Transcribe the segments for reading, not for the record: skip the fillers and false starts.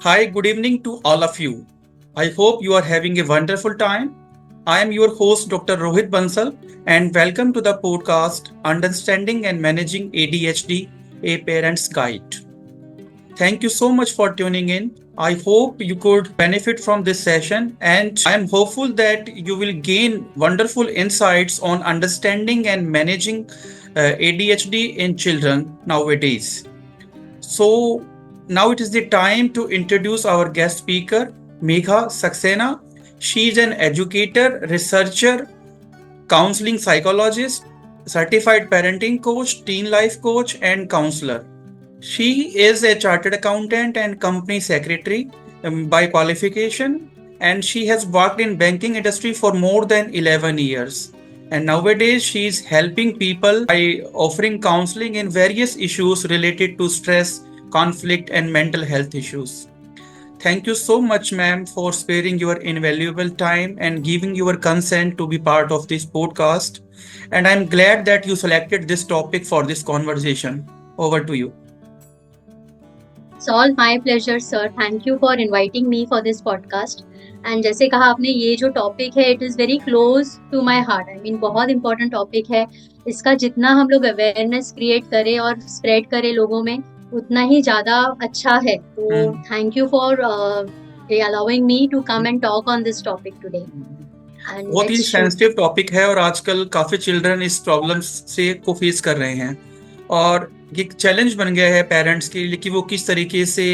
Hi, good evening to all of you. I hope you are having a wonderful time. I am your host, Dr. Rohit Bansal, and welcome to the podcast Understanding and Managing ADHD, a Parent's Guide. Thank you so much for tuning in. I hope you could benefit from this session, and I am hopeful that you will gain wonderful insights on understanding and managing ADHD in children nowadays. So now it is the time to introduce our guest speaker, Megha Saxena. She is an educator, researcher, counseling psychologist, certified parenting coach, teen life coach, and counselor. She is a chartered accountant and company secretary by qualification, and she has worked in banking industry for more than 11 years. And nowadays, she is helping people by offering counseling in various issues related to stress, conflict, and mental health issues. Thank you so much, ma'am, for sparing your invaluable time and giving your consent to be part of this podcast. And I'm glad that you selected this topic for this conversation. Over to you. It's all my pleasure, sir. Thank you for inviting me for this podcast. And जैसे कहा आपने, ये जो topic है it is very close to my heart. I mean बहुत important topic है. इसका जितना हम लोग अवेयरनेस क्रिएट करें और स्प्रेड करें लोगों में, उतना ही ज़्यादा अच्छा है. तो thank you for allowing me to come and talk on this topic today. बहुत ही सेंसिटिव टॉपिक है और आजकल काफी चिल्ड्रन इस प्रॉब्लम से को फेस कर रहे हैं और ये चैलेंज बन गया है पेरेंट्स के लिए कि वो किस तरीके से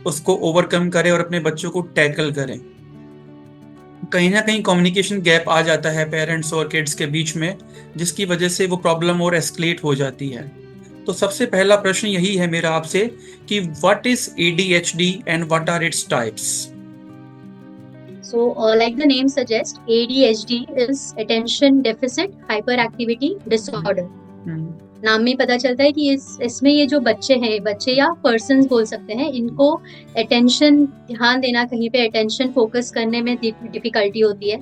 उसको ओवरकम करें और अपने बच्चों को टैकल करें. कहीं ना कहीं कम्युनिकेशन गैप आ जाता है पेरेंट्स और किड्स के बीच में, जिसकी वजह से वो प्रॉब्लम और एस्केलेट हो जाती है. तो सबसे पहला प्रश्न यही है मेरा आपसे कि what is ADHD and what are its types. So, like the name suggests, ADHD is Attention Deficit Hyperactivity Disorder. नाम में पता चलता है कि इसमें ये जो बच्चे या पर्सन्स बोल सकते हैं, इनको अटेंशन, ध्यान देना, कहीं पे अटेंशन फोकस करने में डिफिकल्टी होती है.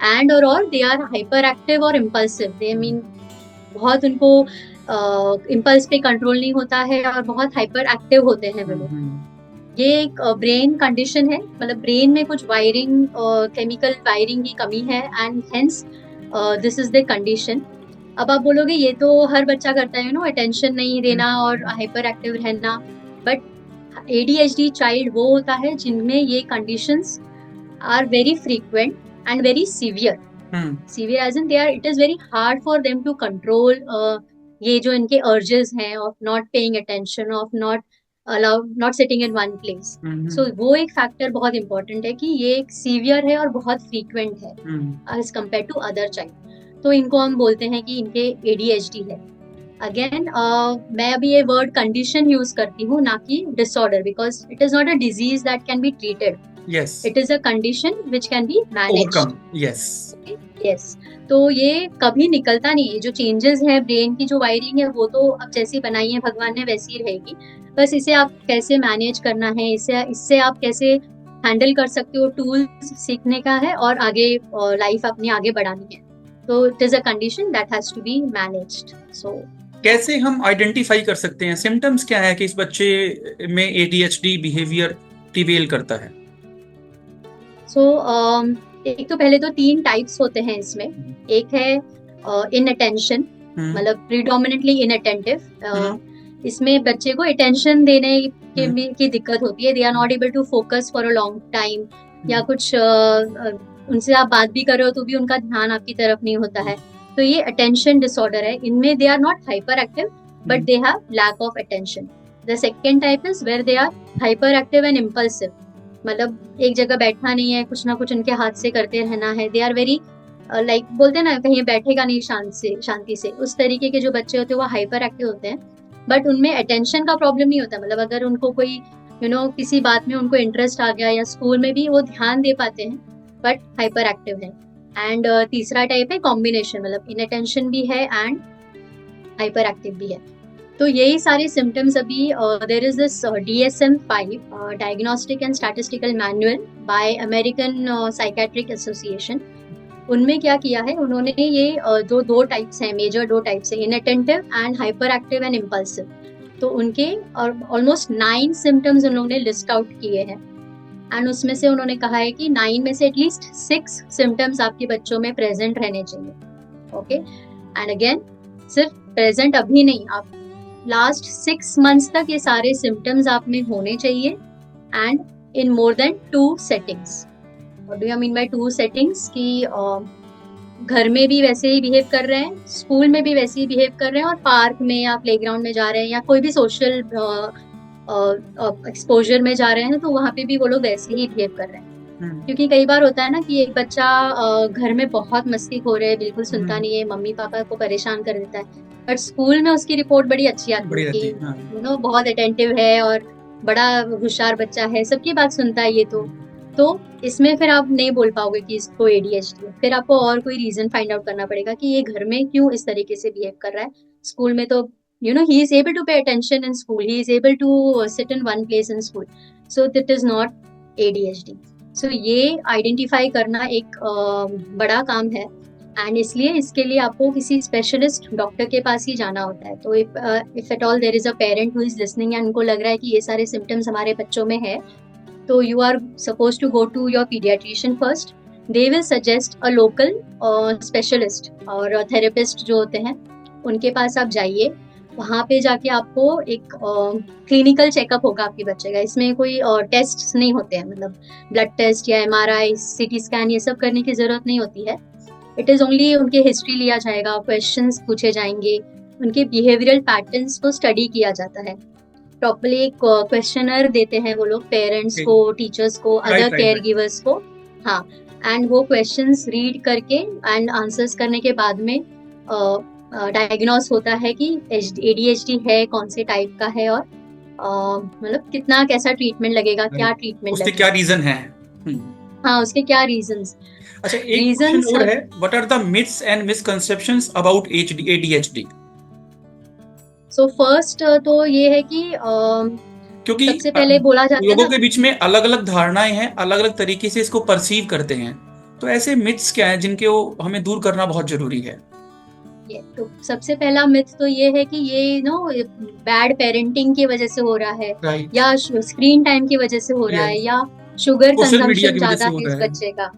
एंड और दे आर हाइपर एक्टिव और इम्पल्सिव. दे मीन बहुत उनको इम्पल्स पे कंट्रोल नहीं होता है और बहुत हाइपर एक्टिव होते हैं वो लोग. ये एक ब्रेन कंडीशन है, मतलब ब्रेन में कुछ वायरिंग, केमिकल वायरिंग की कमी है and hence this is the condition. अब आप बोलोगे ये तो हर बच्चा करता है, अटेंशन नहीं देना और हाइपर एक्टिव रहना. बट ADHD चाइल्ड वो होता है जिनमें ये conditions are very frequent and very severe. Severe as in they are, it is very hard for them to control ये जो इनके अर्जेस हैं of not paying attention, of not sitting in one place. So वो एक factor बहुत important है कि ये एक सीवियर है और बहुत फ्रीक्वेंट है as compare to other child. तो इनको हम बोलते हैं कि इनके ADHD है. अगेन मैं अभी ये वर्ड कंडीशन यूज करती हूँ, ना कि disorder, because it is not a disease that can be treated. It is a condition which can be managed. Yes. तो ये कभी निकलता नहीं है. जो चेंजेस है ब्रेन की, जो वायरिंग है, वो तो अब जैसी बनाई है भगवान ने वैसी ही रहेगी. बस इसे आप कैसे मैनेज करना है, इससे आप कैसे हैंडल कर सकते हो, टूल्स सीखने का है और आगे लाइफ अपनी आगे बढ़ानी है. तो it is a condition that has to be managed. So कैसे हम आइडेंटिफाई कर सकते हैं, सिम्टम्स क्या है कि इस बच्चे में ADHD बिहेवियर प्रिवेल करता है? सो एक तो पहले तो 3 टाइप्स होते हैं इसमें. एक है इनअटेंशन, मतलब प्रीडोमिनेटली इनअटेंटिव. इसमें बच्चे को अटेंशन देने की दिक्कत होती है. They are not able to focus for a long time, या कुछ उनसे आप बात भी कर रहे हो तो भी उनका ध्यान आपकी तरफ नहीं होता है. तो ये अटेंशन डिसऑर्डर है. इनमें they are not hyper active but they have lack of attention. The second type is where they are hyper active and impulsive. मतलब एक जगह बैठना नहीं है, कुछ ना कुछ उनके हाथ से करते रहना है. दे आर वेरी लाइक बोलते हैं ना, कहीं बैठेगा नहीं शांति से, उस तरीके के जो बच्चे होते हैं वो हाइपर एक्टिव होते हैं. बट उनमें अटेंशन का प्रॉब्लम नहीं होता. मतलब अगर उनको कोई किसी बात में उनको इंटरेस्ट आ गया या स्कूल में भी वो ध्यान दे पाते हैं, बट हाइपर एक्टिव है. एंड तीसरा टाइप है कॉम्बिनेशन, मतलब इनअटेंशन भी है एंड हाइपर एक्टिव भी है. तो यही सारे सिम्टम्स अभी there is this DSM-5 diagnostic and statistical manual by American Psychiatric Association. उनमें क्या किया है उन्होंने, ये जो 2 टाइप्स हैं, मेजर 2 टाइप्स है, inattentive and hyper active and impulsive. तो उनके और ऑलमोस्ट 9 सिम्टम्स उन लोगों ने लिस्ट आउट किए हैं एंड उसमें से उन्होंने कहा है कि 9 में से एटलीस्ट 6 सिम्टम्स आपके बच्चों में प्रेजेंट रहने चाहिए. ओके, एंड अगेन सिर्फ प्रेजेंट अभी नहीं, आप लास्ट 6 मंथ्स तक ये सारे सिम्टम्स आप में होने चाहिए and in more than 2 settings. What do I mean by 2 settings? कि घर में भी वैसे ही बिहेव कर रहे हैं, स्कूल में भी वैसे ही बिहेव कर रहे हैं, और पार्क में या प्लेग्राउंड में जा रहे हैं या कोई भी सोशल एक्सपोजर में जा रहे हैं तो वहाँ पे भी वो लोग वैसे ही बिहेव कर रहे हैं. क्योंकि कई बार होता है ना कि एक बच्चा घर में बहुत मस्ती खो रहा है, बिल्कुल सुनता नहीं है, मम्मी पापा को परेशान कर देता है, बट स्कूल में उसकी रिपोर्ट बड़ी अच्छी आती है कि बहुत अटेंटिव है और बड़ा होशियार बच्चा है, सबकी बात सुनता है. ये तो इसमें फिर आप नहीं बोल पाओगे कि इसको ADHD है. फिर आपको और कोई रीजन फाइंड आउट करना पड़ेगा कि ये घर में क्यों इस तरीके से बिहेव कर रहा है. स्कूल में तो he is able to pay attention in school, he is able to sit in one place in school, so that is not ADHD. so ये आइडेंटिफाई करना एक बड़ा काम है एंड इसलिए इसके लिए आपको किसी स्पेशलिस्ट डॉक्टर के पास ही जाना होता है. तो if at all there is a parent who is listening and उनको लग रहा है कि ये सारे सिम्टम्स हमारे बच्चों में है, तो you are supposed to go to your pediatrician first. They will suggest a local specialist और therapist जो होते हैं उनके पास आप जाइए. वहाँ पे जाके आपको एक क्लिनिकल चेकअप होगा आपके बच्चे का. इसमें कोई टेस्ट नहीं होते हैं, मतलब ब्लड टेस्ट या MRI, CT स्कैन ये सब करने की जरूरत नहीं होती है. इट इज ओनली उनके हिस्ट्री लिया जाएगा, क्वेश्चंस पूछे जाएंगे, उनके बिहेवियरल पैटर्न्स को स्टडी किया जाता है. प्रॉपरली एक क्वेश्चनर देते हैं वो लोग पेरेंट्स को, टीचर्स को, अदर केयर गिवर्स को. हाँ, एंड वो क्वेश्चंस रीड करके एंड आंसर्स करने के बाद में डायग्नोस होता है कि ADHD है, कौन से टाइप का है और मतलब कितना कैसा ट्रीटमेंट लगेगा, क्या ट्रीटमेंट उसके क्या रीजन है. हाँ, उसके क्या रीजंस. अच्छा, एक क्वेश्चन और है, what are the myths and misconceptions about ADHD? So first तो ये है कि क्योंकि सबसे पहले बोला जाता है लोगों के बीच में अलग अलग धारणाएं हैं, अलग अलग तरीके से इसको परसीव करते हैं. तो ऐसे मिथ्स क्या हैं जिनके वो हमें दूर करना बहुत जरूरी है? तो सबसे पहला मिथ तो ये है कि ये बैड पेरेंटिंग की वजह से हो रहा है, या स्क्रीन टाइम की वजह से हो रहा है, या शुगर कंजम्पशन ज्यादा है इस बच्चे का.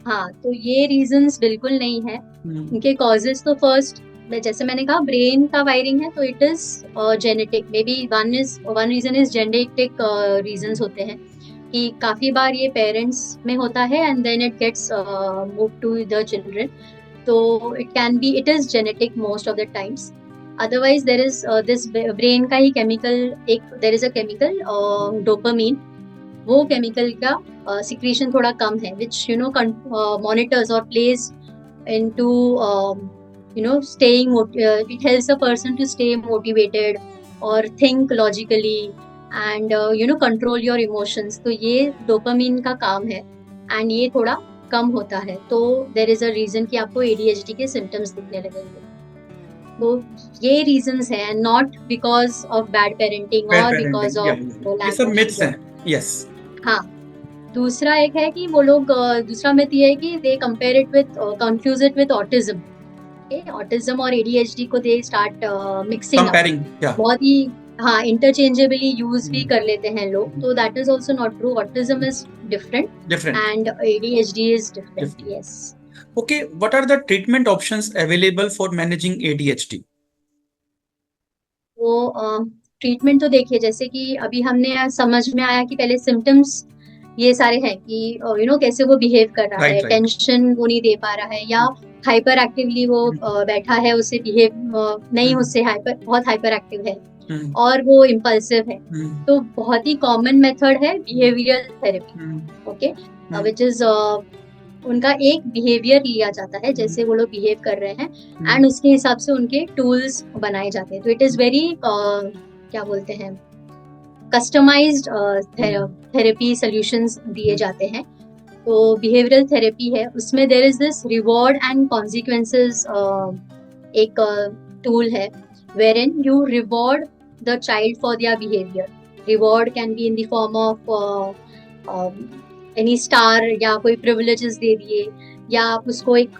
हाँ, तो ये रीजंस बिल्कुल नहीं है. इनके कॉजेस तो फर्स्ट, जैसे मैंने कहा, ब्रेन का वायरिंग है, तो it is genetic. Maybe one reason is genetic reasons होते हैं कि काफी बार ये पेरेंट्स में होता है and then it gets move to the children. तो it is genetic most of the times. Otherwise there is this brain का ही chemical, there is a chemical dopamine. वो केमिकल का सिक्रीशन थोड़ा कम है, विच मॉनिटर्स और plays into staying it helps a person to stay motivated or think logically and control your emotions. तो ये dopamine का काम है and ये थोड़ा कम होता है, तो there is a reason कि आपको ADHD के symptoms दिखने लगेंगे. तो ये reasons हैं, not because of bad parenting or because of ये सब myths हैं. Yes. हाँ, दूसरा एक है कि वो लोग दूसरा myth ये है कि they compare it with confuse it with autism. Autism और ADHD को दे स्टार्ट मिक्सिंग कंपेयरिंग, बहुत ही हाँ इंटरचेंजेबली यूज भी कर लेते हैं लोग. तो that is also not true. Autism is different and ADHD is different. Yes. Okay, what are the treatment options available for managing ADHD? तो ट्रीटमेंट तो देखिए, जैसे कि अभी हमने समझ में आया कि पहले सिम्टम्स ये सारे हैं कि कैसे वो बिहेव कर रहा है, टेंशन वो नहीं दे पा रहा है, या हाइपर एक्टिवली वो बैठा है, उसे बिहेव नहीं, उससे बहुत हाइपर एक्टिव है और वो इम्पल्सिव है. तो बहुत ही कॉमन मेथड है behavioural therapy. Okay, which is उनका एक बिहेवियर लिया जाता है, जैसे वो लोग बिहेव कर रहे हैं, एंड उसके हिसाब से उनके टूल्स बनाए जाते हैं. तो इट इज वेरी क्या बोलते हैं, कस्टमाइज्ड थेरेपी सॉल्यूशंस दिए जाते हैं. तो बिहेवियरल थेरेपी है, उसमें there is this reward and consequences एक टूल है, wherein you reward the child for their behavior. Reward can be in the form of any star, या कोई privileges दे दिए, या आप उसको एक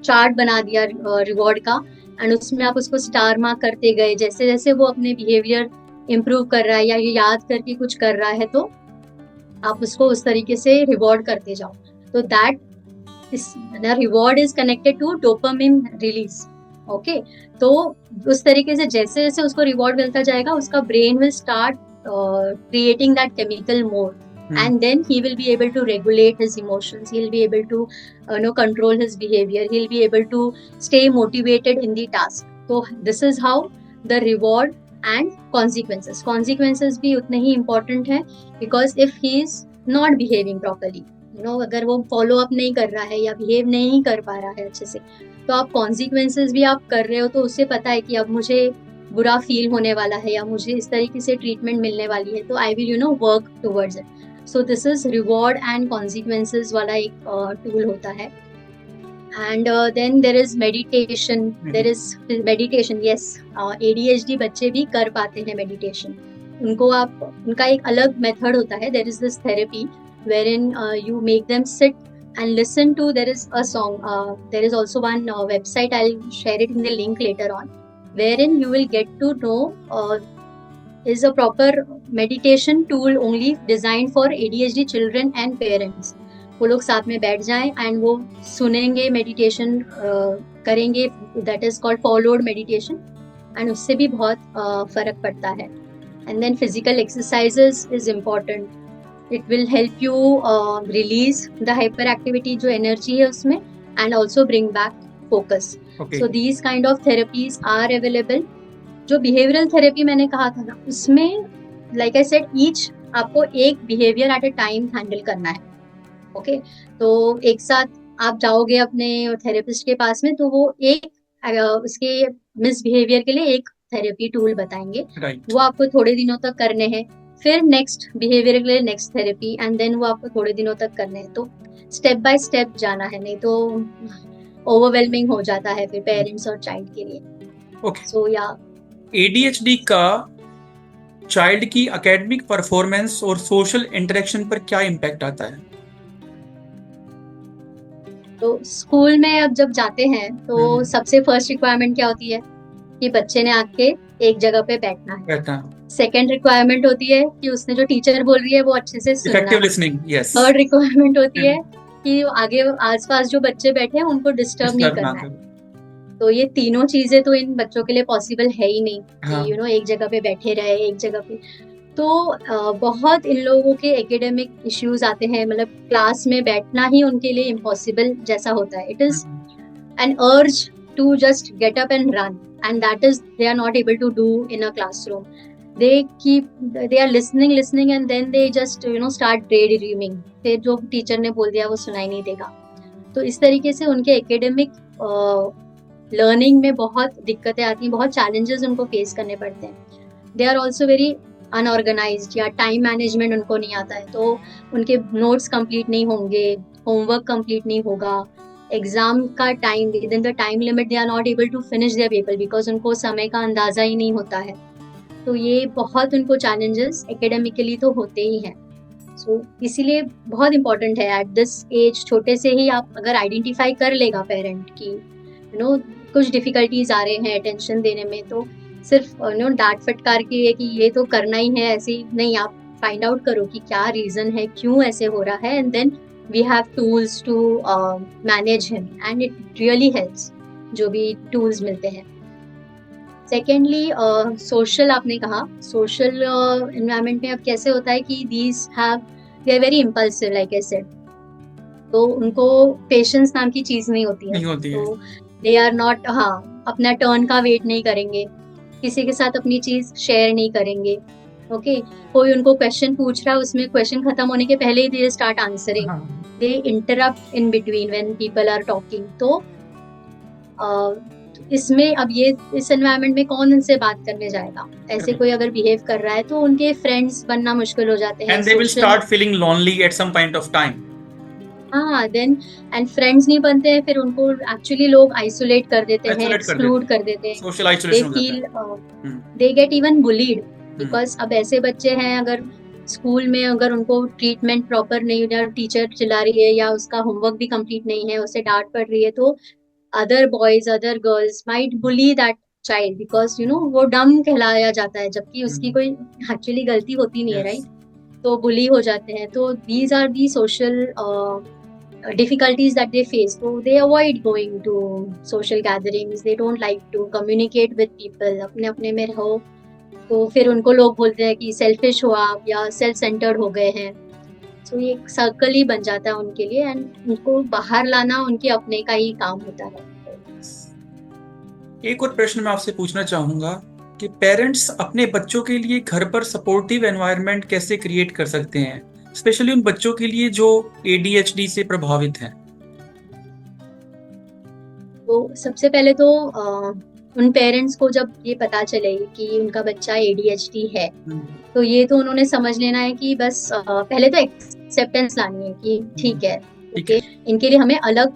चार्ट बना दिया रिवॉर्ड का एंड उसमें आप उसको स्टार मार्क करते गए, जैसे जैसे वो अपने बिहेवियर इम्प्रूव कर रहा है या ये याद करके कुछ कर रहा है, तो आप उसको उस तरीके से रिवॉर्ड करते जाओ। तो that reward is connected to dopamine release. Okay, तो उस तरीके से जैसे जैसे उसको रिवॉर्ड मिलता जाएगा, उसका brain will start creating that chemical more, and then he will be able to regulate his emotions, he'll be able to control his behavior, he'll be able to stay motivated in the task. So this is how the reward and consequences भी उतने ही important है, because if he is not behaving properly, अगर वो follow up नहीं कर रहा है या बिहेव नहीं कर पा रहा है अच्छे से, तो आप कॉन्सिक्वेंसेस भी आप कर रहे हो, तो उससे पता है कि अब मुझे बुरा फील होने वाला है या मुझे इस तरीके से ट्रीटमेंट मिलने वाली है, तो I will work towards it. So this is reward and consequences वाला एक टूल होता है। And then there is meditation, yes, ADHD बच्चे भी कर पाते हैं मेडिटेशन। उनका एक अलग मेथड होता है, there is this therapy wherein you make them sit and listen to, there is a song, there is also one website, I'll share it in the link later on, wherein you will get to know is a proper meditation tool only designed for ADHD children and parents. वो लोग साथ में बैठ जाएं and वो सुनेंगे, meditation करेंगे, that is called followed meditation, and उससे भी बहुत फर्क पड़ता है। And then physical exercises is important, it will help you release the hyperactivity जो energy है उसमें, and also bring back focus. Okay. So these kind of therapies are available. जो behavioral therapy मैंने कहा था ना, उसमें like I said, each आपको एक behavior at a time handle करना है। Okay, तो एक साथ आप जाओगे अपने थेरेपिस्ट के पास में, तो वो एक उसके मिसबिहेवियर के लिए एक थेरेपी टूल बताएंगे। Right. वो आपको थोड़े दिनों तक करने हैं, फिर नेक्स्ट बिहेवियर के लिए नेक्स्ट थेरेपी, एंड देन वो आपको थोड़े दिनों तक करने हैं। तो स्टेप बाय स्टेप जाना है, नहीं तो ओवरवेलमिंग हो जाता है फिर पेरेंट्स और चाइल्ड के लिए। Okay. सो या ADHD का चाइल्ड की एकेडमिक परफॉर्मेंस और सोशल इंटरेक्शन पर क्या इम्पैक्ट आता है? तो स्कूल में अब जब जाते हैं तो सबसे फर्स्ट रिक्वायरमेंट क्या होती है कि बच्चे ने आके एक जगह पे बैठना है। सेकेंड रिक्वायरमेंट होती है कि उसने जो टीचर बोल रही है वो अच्छे से सुनना है। Listening, yes. थर्ड रिक्वायरमेंट होती है कि आगे आसपास जो बच्चे बैठे हैं उनको डिस्टर्ब नहीं करना है। तो ये तीनों चीजें तो इन बच्चों के लिए पॉसिबल है ही नहीं कि एक जगह पे बैठे रहे एक जगह पे। तो बहुत इन लोगों के एकेडमिक इश्यूज आते हैं, मतलब क्लास में बैठना ही उनके लिए इम्पॉसिबल जैसा होता है। It is an urge to just get up and run, and that is they are not able to do in a classroom. They are listening and then they just start daydreaming, फिर जो teacher ने बोल दिया वो सुनाई नहीं देगा। तो इस तरीके से उनके एकेडमिक लर्निंग में बहुत दिक्कतें आती हैं, बहुत चैलेंजेस उनको फेस करने पड़ते हैं। They are also very unorganised, या टाइम मैनेजमेंट उनको नहीं आता है, तो उनके नोट्स कंप्लीट नहीं होंगे, होमवर्क कंप्लीट नहीं होगा, एग्जाम का time within the time limit they are not able to finish their paper because उनको समय का अंदाजा ही नहीं होता है। तो ये बहुत उनको चैलेंजेस एकेडमिकली तो होते ही हैं। सो इसीलिए बहुत इंपॉर्टेंट है एट दिस एज, छोटे से ही आप अगर आइडेंटिफाई कर लेगा पेरेंट की कुछ डिफिकल्टीज आ रहे हैं अटेंशन देने में, तो सिर्फ डांट फटकार के कि ये तो करना ही है ऐसे ही नहीं, आप फाइंड आउट करो कि क्या रीजन है, क्यों ऐसे हो रहा है, and then we have tools to manage him, and it really helps जो भी tools मिलते हैं। Secondly, social, आपने कहा social environment में अब कैसे होता है कि they are very impulsive like I said, तो उनको patience नाम की चीज नहीं होती है, तो they are not अपना turn का वेट नहीं करेंगे, किसी के साथ अपनी चीज शेयर नहीं करेंगे। ओके, कोई उनको क्वेश्चन पूछ रहा है, उसमें क्वेश्चन खत्म होने के पहले ही they start answering, they interrupt in between when people are talking. तो इसमें अब ये इस एनवायरनमेंट में कौन उनसे बात करने जाएगा, ऐसे कोई अगर बिहेव कर रहा है तो उनके फ्रेंड्स बनना मुश्किल हो जाते हैं, and they will start feeling lonely at some point of time. Then and friends नहीं बनते हैं, फिर उनको एक्चुअली लोग आइसोलेट कर देते हैं, एक्सक्लूड कर देते हैं, social isolation they feel they get even bullied because अब ऐसे बच्चे हैं अगर स्कूल में अगर उनको ट्रीटमेंट प्रॉपर नहीं, या टीचर चिल्ला रही है या उसका होमवर्क भी कंप्लीट नहीं है, उसे डांट पड़ रही है, तो other boys, other girls might bully that child because वो डम कहलाया जाता है, जबकि उसकी कोई एक्चुअली गलती होती नहीं है, राइट? तो बुली हो जाते हैं. तो these are the social difficulties that they face. So they avoid going to social gatherings. They don't like to communicate with people. अपने अपने में रहो. तो फिर उनको लोग बोलते हैं कि सेल्फिश हो आप या सेल्फ सेंटर्ड हो गए हैं. तो ये एक सर्कल ही बन जाता है उनके लिए, एंड उनको बाहर लाना उनके अपने का ही काम होता है. एक और प्रश्न मैं आपसे पूछना चाहूंगा कि पेरेंट्स अपने बच्चों के लिए घर पर सपोर्टिव एनवायरनमेंट कैसे क्रिएट कर सकते हैं, स्पेशली उन बच्चों के लिए जो ADHD से प्रभावित हैं. तो सबसे पहले तो उन पेरेंट्स को जब ये पता चले कि उनका बच्चा ADHD है, तो ये तो उन्होंने समझ लेना है कि बस पहले तो एक्सेप्टेंस लानी है कि ठीक है, ओके, इनके लिए हमें अलग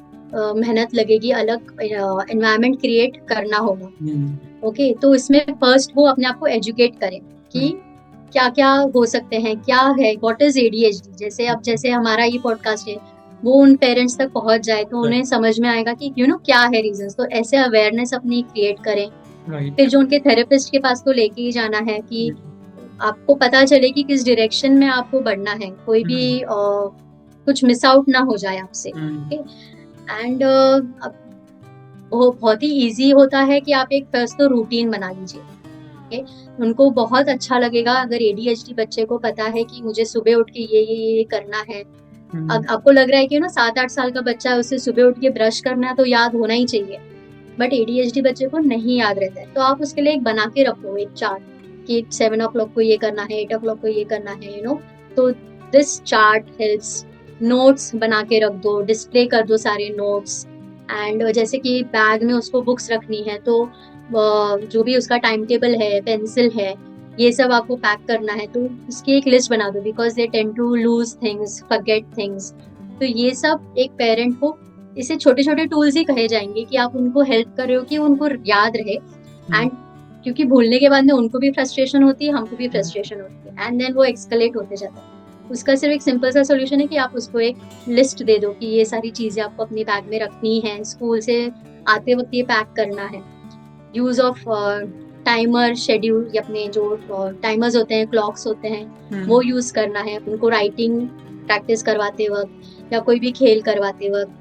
मेहनत लगेगी, अलग एनवायरनमेंट क्रिएट करना होगा. ओके, तो इसमें फर्स्ट वो अपने आप को एजुकेट करें कि क्या क्या हो सकते हैं, क्या है, व्हाट इज ADHD. जैसे हमारा ये पॉडकास्ट है, वो उन पेरेंट्स तक पहुंच जाए तो उन्हें समझ में आएगा कि क्या है रीजंस. तो ऐसे अवेयरनेस अपनी क्रिएट करें. फिर जो उनके थेरेपिस्ट के पास तो लेके ही जाना है कि आपको पता चले कि किस डायरेक्शन में आपको बढ़ना है, कोई भी कुछ मिस आउट ना हो जाए आपसे. एंड वो बहुत ही इजी होता है कि आप एक फर्स्ट तो रूटीन बना लीजिए. उनको बहुत अच्छा लगेगा अगर ADHD बच्चे को पता है कि मुझे सुबह उठ के ये करना है. अब आपको लग रहा है कि 7-8 साल का बच्चा है, उसे सुबह उठ के ब्रश करना है तो याद होना ही चाहिए, बट ADHD बच्चे को नहीं याद रहता है. तो आप उसके लिए एक बना के रखो एक चार्ट कि 7 o'clock को ये करना है, 8 o'clock को ये करना है, तो दिस चार्ट हेल्प्स. नोट्स बना के रख दो, डिस्प्ले कर दो सारे नोट्स. एंड जैसे कि बैग में उसको बुक्स रखनी है, तो जो भी उसका टाइम टेबल है, पेंसिल है, ये सब आपको पैक करना है, तो उसकी एक लिस्ट बना दो, because they tend to lose things, forget things. तो ये सब एक पेरेंट को, इसे छोटे छोटे टूल्स ही कहे जाएंगे कि आप उनको हेल्प कर रहे हो कि उनको याद रहे. एंड क्योंकि भूलने के बाद में उनको भी फ्रस्ट्रेशन होती है, हमको भी फ्रस्ट्रेशन होती है, एंड देन वो एक्सकलेट होते जाता है. उसका सिर्फ एक सिंपल सा सोल्यूशन है कि आप उसको एक लिस्ट दे दो कि ये सारी चीजें आपको अपनी बैग में रखनी है, स्कूल से आते वक्त ये पैक करना है. यूज ऑफ टाइमर, शेड्यूल, अपने जो टाइमर्स होते हैं, क्लॉक्स होते हैं, वो यूज करना है. उनको राइटिंग प्रैक्टिस करवाते वक्त या कोई भी खेल करवाते वक्त,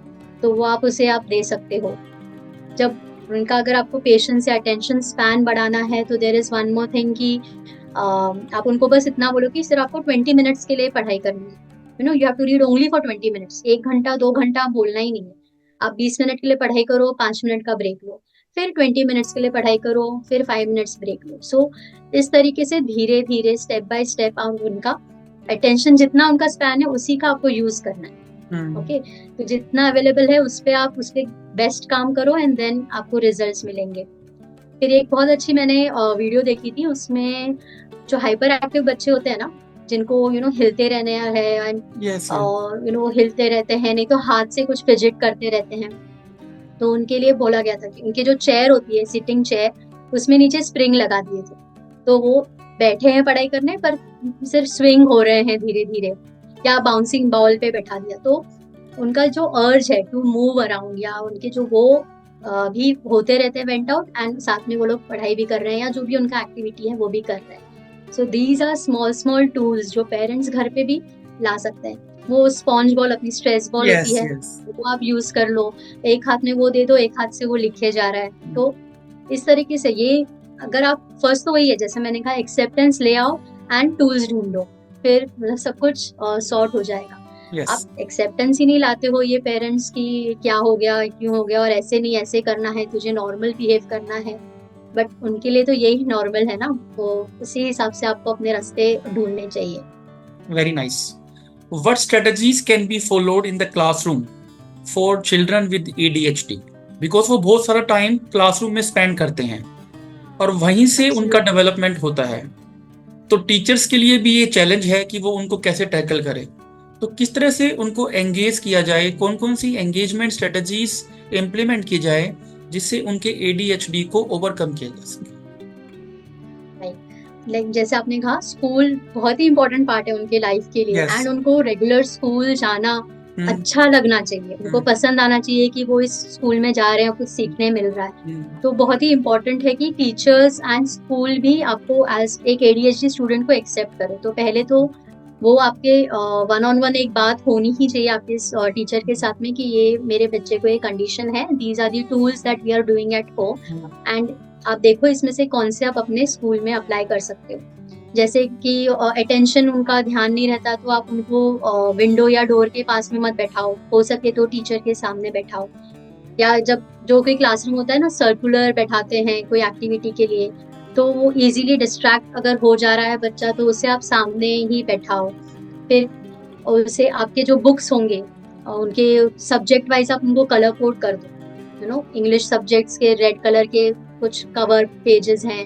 तो वो आप उसे आप दे सकते हो. जब उनका अगर आपको पेशेंस या अटेंशन स्पैन बढ़ाना है, तो there is one more thing कि आप उनको बस इतना बोलो कि सिर्फ आपको 20 मिनट्स के लिए पढ़ाई करनी है. You have to read only for 20 minutes. 1 घंटा 2 घंटा बोलना ही नहीं है. आप 20 मिनट के लिए पढ़ाई करो, 5 मिनट का ब्रेक लो, फिर 20 मिनट्स के लिए पढ़ाई करो, फिर 5 मिनट्स ब्रेक लो. सो इस तरीके से धीरे धीरे स्टेप बाय स्टेप आप उनका अटेंशन, जितना उनका स्पैन है उसी का आपको यूज करना है. ओके, तो जितना अवेलेबल है उस पर आप उसके बेस्ट काम करो, एंड देन आपको रिजल्ट्स मिलेंगे. फिर एक बहुत अच्छी मैंने वीडियो देखी थी, उसमें जो हाइपर एक्टिव बच्चे होते हैं ना, जिनको हिलते रहने हैं, और हिलते रहते हैं, नहीं तो हाथ से कुछ फिजिट करते रहते हैं, तो उनके लिए बोला गया था कि उनकी जो चेयर होती है, सिटिंग चेयर, उसमें नीचे स्प्रिंग लगा दिए थे. तो वो बैठे हैं पढ़ाई करने पर, सिर्फ स्विंग हो रहे हैं धीरे धीरे, या बाउंसिंग बॉल पे बैठा दिया, तो उनका जो अर्ज है टू मूव अराउंड, या उनके जो वो भी होते रहते हैं वेंट आउट, एंड साथ में वो लोग पढ़ाई भी कर रहे हैं या जो भी उनका एक्टिविटी है वो भी कर रहे हैं. So these are small tools जो पेरेंट्स घर पे भी ला सकते हैं. वो स्पॉन्ज बॉल, अपनी स्ट्रेस बॉल होती है, वो आप यूज कर लो. एक हाथ में वो दे दो, एक हाथ से वो लिखे जा रहा है. तो इस तरीके से ये, अगर आप फर्स्ट तो वही है, जैसे मैंने कहा, एक्सेप्टेंस ले आओ एंड टूल्स ढूंढो, फिर मतलब सब कुछ सॉर्ट हो जाएगा. आप एक्सेप्टेंस ही नहीं लाते हो ये पेरेंट्स की, क्या हो गया, क्यों हो गया, और ऐसे नहीं, ऐसे करना है, तुझे नॉर्मल बिहेव करना है, बट उनके लिए तो यही नॉर्मल है ना. तो उसी हिसाब से आपको अपने रास्ते ढूंढने चाहिए. Very nice. What strategies can be followed in the classroom for children with ADHD? Because वो बहुत सारा टाइम क्लासरूम में स्पेंड करते हैं और वहीं से उनका डेवलपमेंट होता है. तो टीचर्स के लिए भी ये चैलेंज है कि वो उनको कैसे टैकल करें. तो किस तरह से उनको एंगेज किया जाए, कौन कौन सी एंगेजमेंट स्ट्रेटजीज इम्प्लीमेंट की जाए जिससे उनके ADHD को ओवरकम किया जा सके. लाइक जैसे आपने कहा, स्कूल बहुत ही इंपॉर्टेंट पार्ट है उनके लाइफ के लिए, एंड उनको रेगुलर स्कूल जाना अच्छा लगना चाहिए, उनको पसंद आना चाहिए कि वो इस स्कूल में जा रहे हैं, कुछ सीखने मिल रहा है। तो बहुत ही इम्पोर्टेंट है कि टीचर्स एंड स्कूल भी आपको एज एक ADHD स्टूडेंट को एक्सेप्ट करे। तो पहले तो वो आपके वन ऑन वन एक बात होनी ही चाहिए आपके टीचर के साथ में कि ये मेरे बच्चे को ये कंडीशन है, these are the tools that we are doing at home, and आप देखो इसमें से कौन से आप अपने स्कूल में अप्लाई कर सकते हो। जैसे कि अटेंशन उनका ध्यान नहीं रहता तो आप उनको विंडो या डोर के पास में मत बैठाओ, हो सके तो टीचर के सामने बैठाओ। या जब जो कोई क्लासरूम होता है ना, सर्कुलर बैठाते हैं कोई एक्टिविटी के लिए, तो वो इजीली डिस्ट्रैक्ट अगर हो जा रहा है बच्चा तो उसे आप सामने ही बैठाओ। फिर उसे आपके जो बुक्स होंगे उनके सब्जेक्ट वाइज आप उनको कलर कोड कर दो। इंग्लिश सब्जेक्ट्स के रेड कलर के कुछ कवर पेजेस हैं,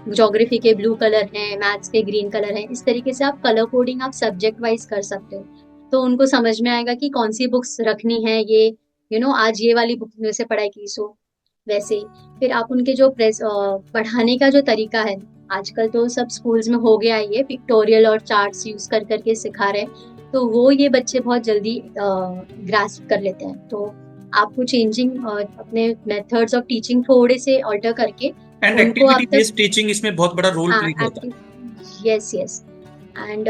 ज्योग्राफी के ब्लू कलर हैं, मैथ्स के ग्रीन कलर हैं। इस तरीके से आप कलर कोडिंग आप सब्जेक्ट वाइज कर सकते हो, तो उनको समझ में आएगा कि कौन सी बुक्स रखनी है। ये आज ये वाली बुक में से पढ़ाई की, सो वैसे फिर आप उनके जो पढ़ाने का जो तरीका है, आजकल तो सब स्कूल्स में हो गया है, ये पिक्टोरियल और चार्ट्स यूज कर करके सिखा रहे हैं, तो वो ये बच्चे बहुत जल्दी ग्रास्प कर लेते हैं। तो आपको चेंजिंग अपने मेथड्स ऑफ टीचिंग थोड़े से ऑल्टर करके एंड उनको आप एक्टिविटी बेस्ड टीचिंग इसमें बहुत बड़ा रोल प्ले करता है। Yes yes. एंड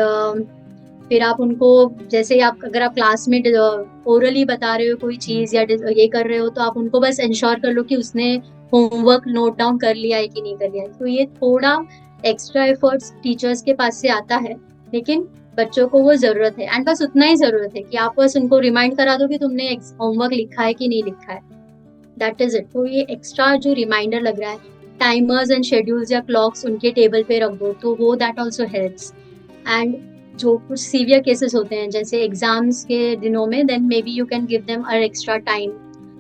फिर आप उनको, जैसे आप अगर आप क्लास में ओरली बता रहे हो कोई चीज या ये कर रहे हो, तो आप उनको बस इंश्योर कर लो कि उसने होमवर्क नोट डाउन कर लिया है कि नहीं कर लिया है। तो ये थोड़ा एक्स्ट्रा एफर्ट्स टीचर्स के पास से आता है, लेकिन बच्चों को वो जरूरत है, एंड बस उतना ही जरूरत है कि आप बस उनको रिमाइंड करा दो कि तुमने होमवर्क लिखा है कि नहीं लिखा है, दैट इज इट। तो ये एक्स्ट्रा जो रिमाइंडर लग रहा है, टाइमर्स एंड शेड्यूल्स या क्लॉक्स उनके टेबल पे रख दो, तो वो दैट ऑल्सो हेल्प्स। एंड जो कुछ सीवियर केसेस होते हैं जैसे एग्जाम्स के दिनों में, then maybe you can give them a extra time,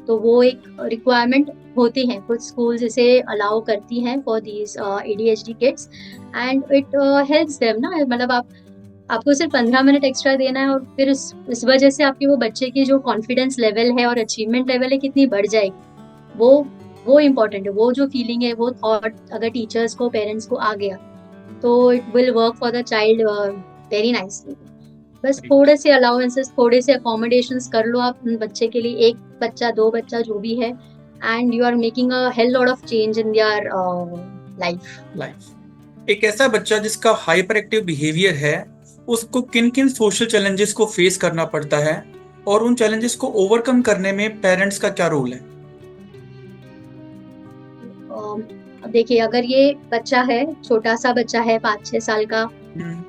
तो वो एक रिक्वायरमेंट होती है, कुछ स्कूल्स इसे अलाउ करती हैं for these ADHD kids, and it helps them ना। मतलब आपको सिर्फ 15 मिनट एक्स्ट्रा देना है, और फिर इस वजह से आपके वो बच्चे की जो कॉन्फिडेंस लेवल है और अचीवमेंट लेवल है कितनी बढ़ जाएगी, वो इम्पोर्टेंट है। वो जो फीलिंग है, वो थॉट अगर टीचर्स को, पेरेंट्स को आ गया, तो it will work for the child very nicely. बस थोड़े से अलाउंसेस, थोड़े से अकोमोडेशंस कर लो आप उन बच्चे के लिए, एक बच्चा, दो बच्चा, जो भी है, and you are making a hell lot of change in their life. एक ऐसा बच्चा जिसका हाइपर एक्टिव बिहेवियर है, उसको किन किन सोशल चैलेंजेस को फेस करना पड़ता है, और उन चैलेंजेस को ओवरकम करने में पेरेंट्स का क्या रोल है? देखिए, अगर ये बच्चा है, छोटा सा बच्चा है 5-6 साल का,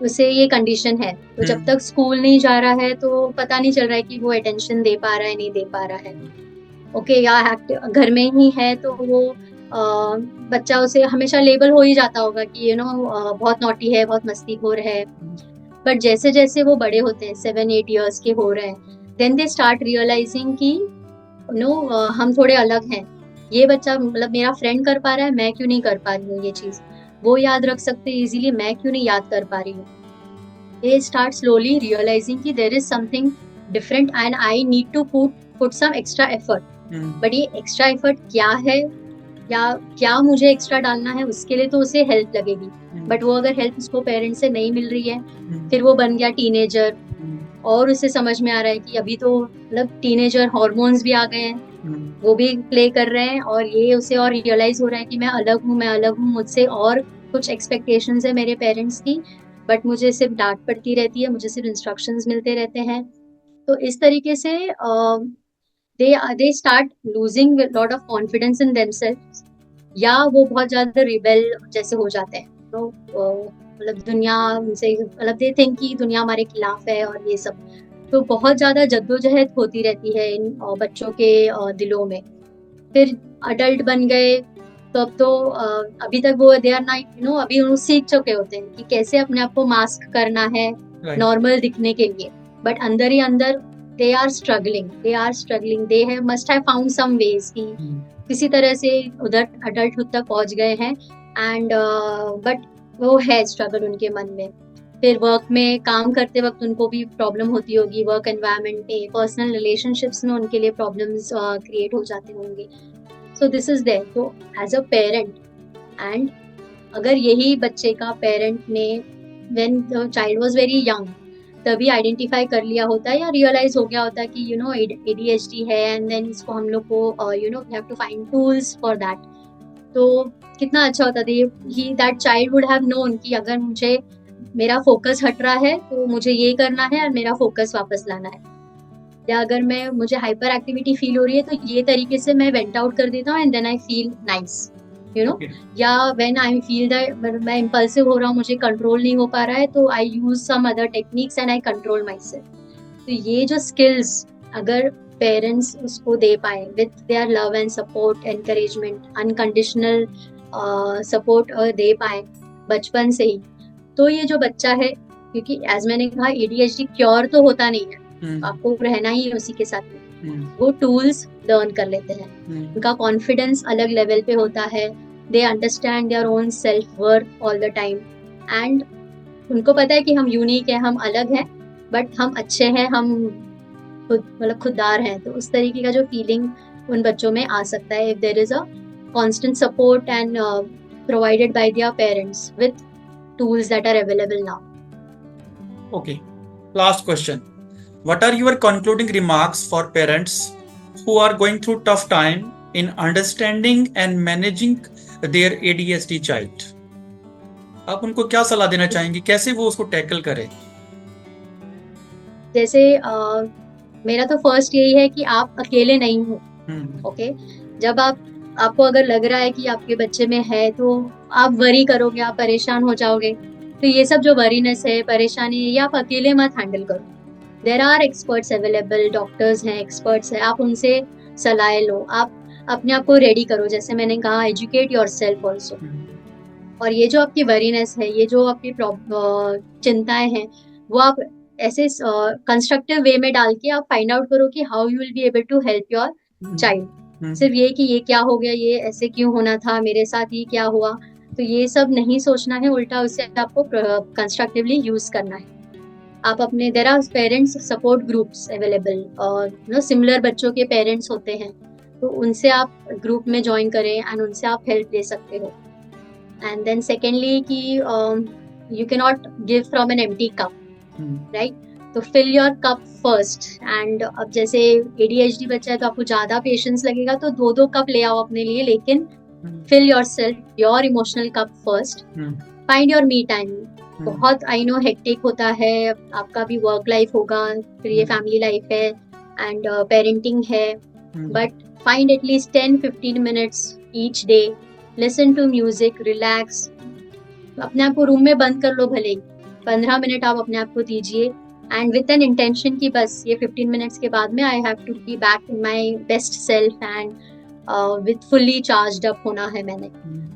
उसे ये कंडीशन है, तो जब तक स्कूल नहीं जा रहा है तो पता नहीं चल रहा है कि वो अटेंशन दे पा रहा है, नहीं दे पा रहा है। ओके, या घर में ही है तो वो बच्चा, उसे हमेशा लेबल हो ही जाता होगा कि बहुत नॉटी है, बहुत मस्तीखोर है। बट जैसे जैसे वो बड़े होते हैं, 7-8 इयर्स के हो रहे हैं, देन दे स्टार्ट रियलाइजिंग कि हम थोड़े अलग हैं। ये बच्चा, मतलब मेरा फ्रेंड कर पा रहा है, मैं क्यों नहीं कर पा रही हूँ ये चीज, वो याद रख सकते हैं इजीली, मैं क्यों नहीं याद कर पा रही हूँ। They start slowly realizing कि there is something different and I need to put some extra effort. But ये extra effort क्या है, या क्या मुझे एक्स्ट्रा डालना है, उसके लिए तो उसे हेल्प लगेगी। बट वो अगर हेल्प उसको पेरेंट्स से नहीं मिल रही है, फिर वो बन गया टीनेजर, और उसे समझ में आ रहा है कि अभी तो मतलब टीनेजर हार्मोन्स भी आ गए हैं, वो भी प्ले कर रहे हैं, और ये उसे और रियलाइज हो रहा है कि मैं अलग हूँ, मुझसे और कुछ एक्सपेक्टेशंस है मेरे पेरेंट्स की, बट मुझे सिर्फ डांट पड़ती रहती है, मुझे सिर्फ इंस्ट्रक्शंस मिलते रहते हैं। तो इस तरीके से they start losing a lot of confidence in themselves, या वो बहुत ज्यादा रिबेल जैसे हो जाते हैं। तो मतलब दुनिया उनसे, मतलब दे थिंक कि दुनिया हमारे खिलाफ है और ये सब। तो बहुत ज्यादा जद्दोजहद होती रहती है इन बच्चों के दिलों में। फिर अडल्ट बन गए तो अब तो अभी तक वो दे आर नाइट अभी वो सीख चुके होते हैं कि कैसे अपने आप को मास्क करना है नॉर्मल दिखने के लिए, बट अंदर ही अंदर they are struggling, they must have found some ways कि किसी तरह से उधर अडल्टहुड तक पहुंच गए हैं, एंड बट वो है स्ट्रगल उनके मन में। फिर वर्क में काम करते वक्त उनको भी प्रॉब्लम होती होगी, वर्क एनवायरनमेंट में, पर्सनल रिलेशनशिप्स में उनके लिए प्रॉब्लम्स क्रिएट हो जाते होंगे। So this is there. तो एज अ पेरेंट, एंड अगर यही बच्चे का पेरेंट ने when the child was very young तभी आइडेंटिफाई कर लिया होता है या रियलाइज हो गया होता है कि ADHD है, एंड देन इसको हम लोग को we have to find tools for that. तो कितना अच्छा होता था, ही that child would have known कि अगर मुझे मेरा फोकस हट रहा है तो मुझे ये करना है और मेरा फोकस वापस लाना है। या अगर मुझे हाइपर एक्टिविटी फील हो रही है तो ये तरीके से मैं वेंट आउट कर देता हूँ and then I feel nice, या व्हेन आई फील दैट मैं इम्पल्सिव हो रहा हूँ, मुझे कंट्रोल नहीं हो पा रहा है, तो I use some other techniques and I control myself. तो ये जो स्किल्स अगर पेरेंट्स उसको दे पाए with their love and support, encouragement, unconditional support दे पाए बचपन से ही, तो ये जो बच्चा है, क्योंकि एज मैंने कहा ADHD क्योर तो होता नहीं है, आपको रहना ही है उसी के साथ में, वो टूल्स लर्न कर लेते हैं, उनका कॉन्फिडेंस अलग लेवल पे होता है, they understand their own self worth all the time, and उनको पता है कि हम यूनिक है, हम अलग हैं, बट हम अच्छे हैं, हम खुददार हैं। तो उस तरीके का जो फीलिंग उन बच्चों में आ सकता है if there is a constant support and provided by their parents with tools that are available now. Okay, last question. What are your concluding remarks for parents who are going through tough time in understanding and managing their ADHD child? आप उनको क्या सलाह देना चाहेंगे, कैसे वो उसको tackle करें? जैसे मेरा तो फर्स्ट यही है कि आप अकेले नहीं हो। ओके, जब आपको अगर लग रहा है कि आपके बच्चे में है तो आप वरी करोगे, आप परेशान हो जाओगे, तो ये सब जो वरीनेस है, परेशानी है, ये आप अकेले मत हैंडल करो। There are experts available, doctors हैं, एक्सपर्ट्स हैं, आप उनसे सलाह लो, आप अपने आप को रेडी करो, जैसे मैंने कहा एजुकेट योरसेल्फ आल्सो। और ये जो आपकी वरीनेस है, ये जो आपकी चिंताएं हैं, वो आप ऐसे कंस्ट्रक्टिव वे में डाल के आप फाइंड आउट करो कि how you will be able to help your child. सिर्फ ये कि ये क्या हो गया, ये ऐसे क्यों होना था, मेरे साथ ये क्या हुआ, तो ये सब नहीं सोचना है, उल्टा उससे आपको कंस्ट्रक्टिवली यूज करना है। आप अपने there are parents support groups available, और सिमिलर बच्चों के पेरेंट्स होते हैं, तो उनसे आप ग्रुप में ज्वाइन करें एंड उनसे आप हेल्प ले सकते हो। एंड देन सेकेंडली कि you can not give from an empty cup, right? तो fill your cup first. And अब जैसे ADHD बच्चा है तो आपको ज्यादा पेशेंस लगेगा, तो 2-2 कप ले आओ अपने लिए, लेकिन fill yourself, your emotional cup first. Find your me time. बहुत आई नो हेक्टिक होता है, आपका भी वर्क लाइफ होगा, फिर ये फैमिली लाइफ है एंड पेरेंटिंग है, but find at least 10-15 minutes each day, listen to music, relax, अपने आप को रूम में बंद कर लो, भले 15 मिनट आप अपने आप को दीजिए, एंड विद एन इंटेंशन की बस ये 15 मिनट्स के बाद में I have to be back in my best self and with fully charged up होना है मैंने।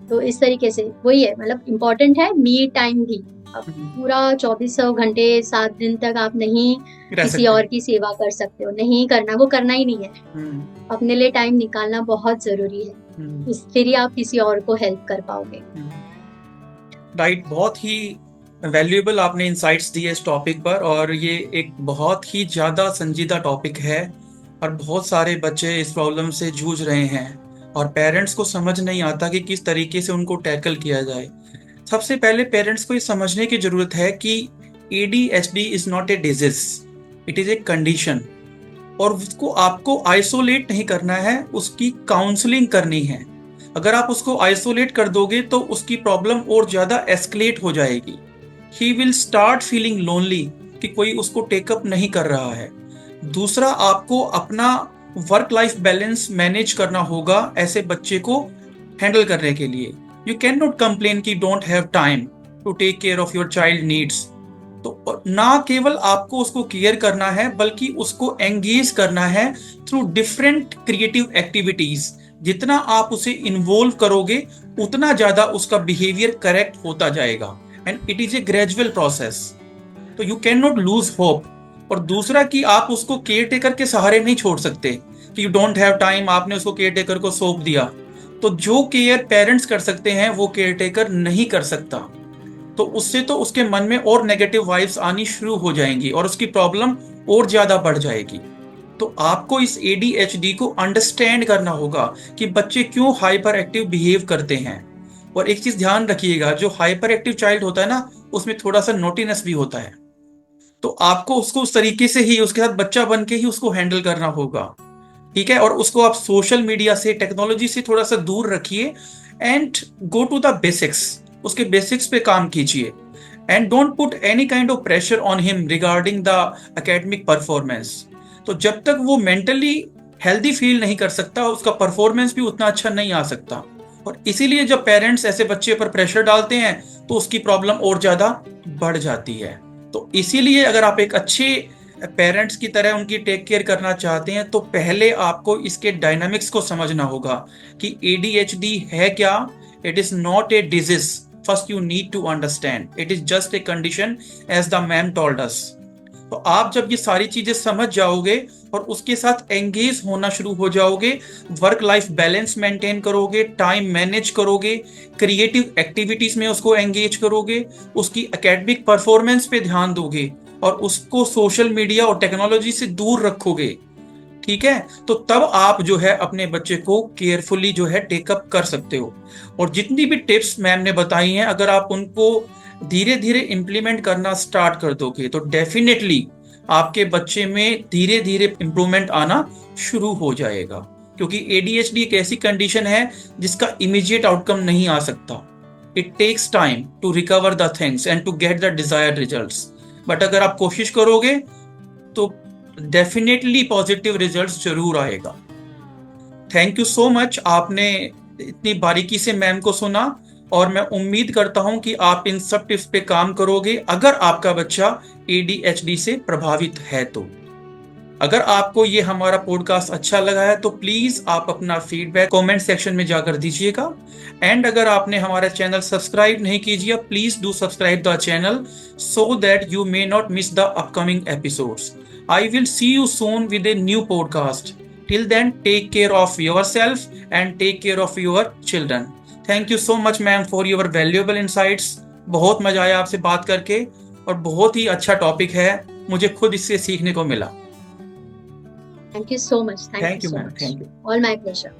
तो इस तरीके से वही है, मतलब इम्पोर्टेंट है मी टाइम भी। अब पूरा 2400 घंटे 7 दिन तक आप नहीं किसी और की सेवा कर सकते हो, नहीं करना, वो करना ही नहीं है। अपने लिए टाइम निकालना बहुत जरूरी है, फिर ही आप किसी और को हेल्प कर पाओगे। राइट, बहुत ही वैल्यूएबल आपने इंसाइट्स दिए इस टॉपिक पर, और ये एक बहुत ही ज़्यादा संजीदा टॉपिक है और बहुत सारे बच्चे इस प्रॉब्लम से जूझ रहे हैं और पेरेंट्स को समझ नहीं आता कि किस तरीके से उनको टैकल किया जाए। सबसे पहले पेरेंट्स को ये समझने की ज़रूरत है कि ADHD is not a disease, it is a condition, और उसको आपको आइसोलेट नहीं करना है, उसकी काउंसलिंग करनी है। अगर आप उसको आइसोलेट कर दोगे तो उसकी प्रॉब्लम और ज़्यादा एस्केलेट हो जाएगी। He will start feeling lonely कि कोई उसको टेकअप नहीं कर रहा है। दूसरा, आपको अपना वर्क लाइफ बैलेंस मैनेज करना होगा ऐसे बच्चे को हैंडल करने के लिए। यू कैन नॉट कंप्लेन कि don't have time to take care of your child needs. तो ना केवल आपको उसको केयर करना है, बल्कि उसको एंगेज करना है थ्रू डिफरेंट क्रिएटिव एक्टिविटीज। जितना आप उसे इन्वॉल्व करोगे उतना ज्यादा उसका बिहेवियर करेक्ट होता जाएगा, and it is a gradual process. तो you can not lose hope. और दूसरा कि आप उसको केयर टेकर के सहारे नहीं छोड़ सकते कि यू डोंट हैव टाइम, आपने उसको केयर टेकर को सौंप दिया। तो जो केयर पेरेंट्स कर सकते हैं वो केयर टेकर नहीं कर सकता, तो उससे तो उसके मन में और नेगेटिव वाइब्स आनी शुरू हो जाएंगी और उसकी प्रॉब्लम और ज्यादा बढ़ जाएगी। तो आपको इस ADHD को अंडरस्टैंड करना होगा कि बच्चे क्यों हाइपर एक्टिव बिहेव करते हैं। और एक चीज ध्यान रखिएगा, जो हाइपर एक्टिव चाइल्ड होता है ना, उसमें थोड़ा सा नोटीनेस भी होता है। तो आपको उसको उस तरीके से ही उसके साथ बच्चा बन के ही उसको हैंडल करना होगा, ठीक है। और उसको आप सोशल मीडिया से, टेक्नोलॉजी से थोड़ा सा दूर रखिए and go to the basics, उसके बेसिक्स पे काम कीजिए and don't put any kind of pressure on him regarding the academic performance. तो जब तक वो मेंटली हेल्दी फील नहीं कर सकता, उसका परफॉर्मेंस भी उतना अच्छा नहीं आ सकता। और इसीलिए जब पेरेंट्स ऐसे बच्चे पर प्रेशर डालते हैं तो उसकी प्रॉब्लम और ज्यादा बढ़ जाती है। तो इसीलिए अगर आप एक अच्छे पेरेंट्स की तरह उनकी टेक केयर करना चाहते हैं तो पहले आपको इसके डायनामिक्स को समझना होगा कि ADHD है क्या। It is not a disease, first you need to understand it is just a condition as the ma'am told us. तो आप जब ये सारी चीजें समझ जाओगे और उसके साथ एंगेज होना शुरू हो जाओगे, वर्क लाइफ बैलेंस मेंटेन करोगे, टाइम मैनेज करोगे, क्रिएटिव एक्टिविटीज में उसको एंगेज करोगे, उसकी एकेडमिक परफॉर्मेंस पे ध्यान दोगे और उसको सोशल मीडिया और टेक्नोलॉजी से दूर रखोगे, ठीक है, तो तब आप जो है अपने बच्चे को केयरफुली जो है टेकअप कर सकते हो। और जितनी भी टिप्स मैम ने बताई हैं, अगर आप उनको धीरे धीरे इंप्लीमेंट करना स्टार्ट कर दोगे तो डेफिनेटली आपके बच्चे में धीरे धीरे इंप्रूवमेंट आना शुरू हो जाएगा। क्योंकि ADHD एक ऐसी कंडीशन है जिसका इमीडिएट आउटकम नहीं आ सकता। It takes time to recover the things and to get the desired results. But अगर आप कोशिश करोगे तो डेफिनेटली पॉजिटिव रिजल्ट्स जरूर आएगा। थैंक यू सो मच, आपने इतनी बारीकी से मैम को सुना और मैं उम्मीद करता हूं कि आप इन सब टिप्स पे काम करोगे अगर आपका बच्चा ADHD से प्रभावित है तो। अगर आपको ये हमारा पॉडकास्ट अच्छा लगा है तो प्लीज आप अपना फीडबैक कमेंट सेक्शन में जाकर दीजिएगा। एंड अगर आपने हमारा चैनल सब्सक्राइब नहीं कीजिए, please do subscribe the channel so that you may not miss the upcoming episodes. I will see you soon with a new podcast. Till then, take care of yourself and take care of your children. Thank you so much, ma'am, for your valuable insights. बहुत मजा आया आपसे बात करके और बहुत ही अच्छा topic है, मुझे खुद इससे सीखने को मिला। Thank you so much. Thank you, so ma'am. much. Thank you. All my pleasure.